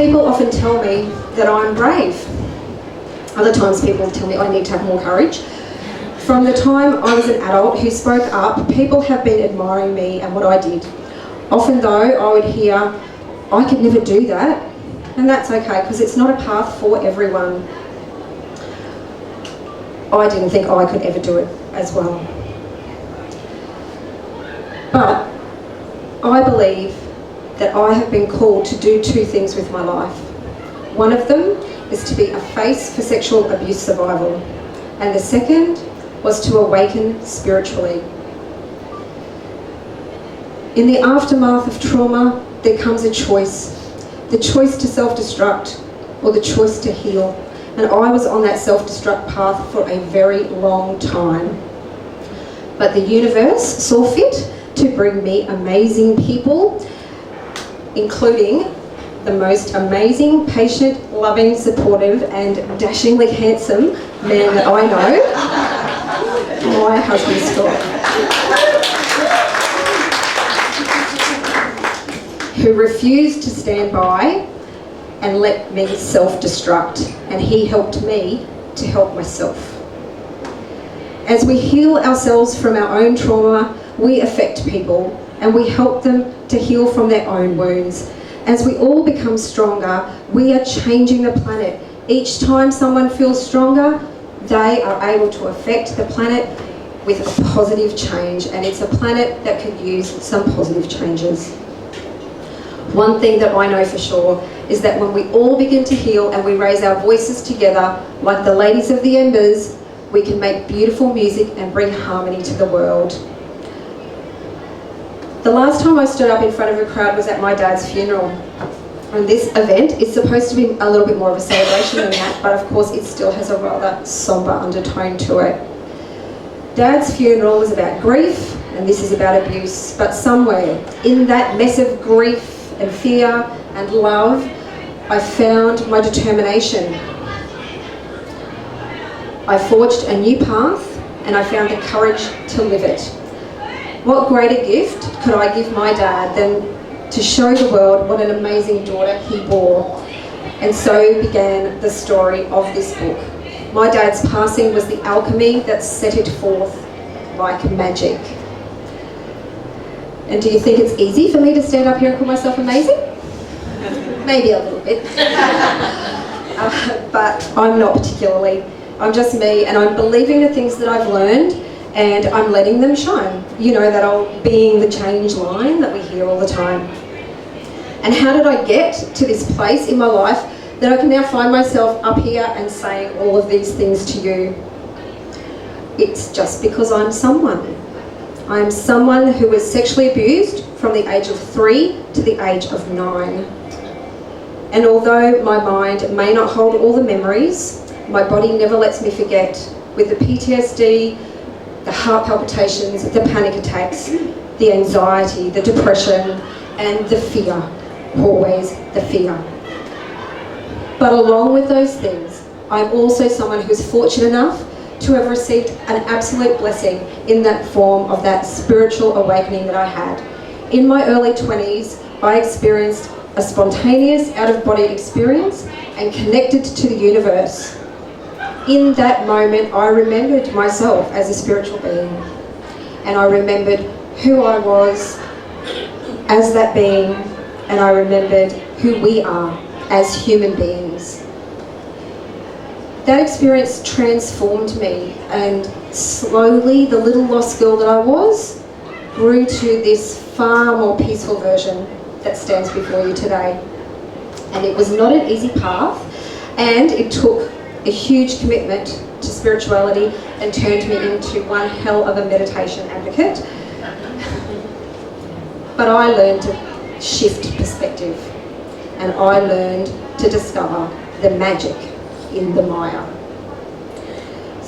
People often tell me that I'm brave. Other times people tell me I need to have more courage. From the time I was an adult who spoke up, people have been admiring me and what I did. Often though, I would hear, I could never do that. And that's okay, because it's not a path for everyone. I didn't think I could ever do it as well. But I believe that I have been called to do two things with my life. One of them is to be a face for sexual abuse survival, and the second was to awaken spiritually. In the aftermath of trauma, there comes a choice. The choice to self-destruct or the choice to heal. And I was on that self-destruct path for a very long time. But the universe saw fit to bring me amazing people, including the most amazing, patient, loving, supportive, and dashingly handsome man that I know, my husband Scott, who refused to stand by and let me self-destruct, and he helped me to help myself. As we heal ourselves from our own trauma, we affect people and we help them to heal from their own wounds. As we all become stronger, we are changing the planet. Each time someone feels stronger, they are able to affect the planet with a positive change, and it's a planet that could use some positive changes. One thing that I know for sure is that when we all begin to heal and we raise our voices together, like the ladies of the Embers, we can make beautiful music and bring harmony to the world. The last time I stood up in front of a crowd was at my dad's funeral. And this event is supposed to be a little bit more of a celebration than that, but of course it still has a rather somber undertone to it. Dad's funeral was about grief, and this is about abuse, but somewhere in that mess of grief and fear and love, I found my determination. I forged a new path, and I found the courage to live it. What greater gift could I give my dad than to show the world what an amazing daughter he bore? And so began the story of this book. My dad's passing was the alchemy that set it forth like magic. And do you think it's easy for me to stand up here and call myself amazing? Maybe a little bit. But I'm not particularly. I'm just me, and I'm believing the things that I've learned, and I'm letting them shine. You know, that old being the change line that we hear all the time. And how did I get to this place in my life that I can now find myself up here and saying all of these things to you? It's just because I'm someone. I'm someone who was sexually abused from the age of 3 to the age of 9. And although my mind may not hold all the memories, my body never lets me forget, with the PTSD, the heart palpitations, the panic attacks, the anxiety, the depression, and the fear. Always the fear. But along with those things, I'm also someone who's fortunate enough to have received an absolute blessing in that form of that spiritual awakening that I had. In my early 20s, I experienced a spontaneous out-of-body experience and connected to the universe. In that moment, I remembered myself as a spiritual being, and I remembered who I was as that being, and I remembered who we are as human beings. That experience transformed me, and slowly the little lost girl that I was grew to this far more peaceful version that stands before you today. And it was not an easy path, and it took a huge commitment to spirituality and turned me into one hell of a meditation advocate. But I learned to shift perspective, and I learned to discover the magic in the mire.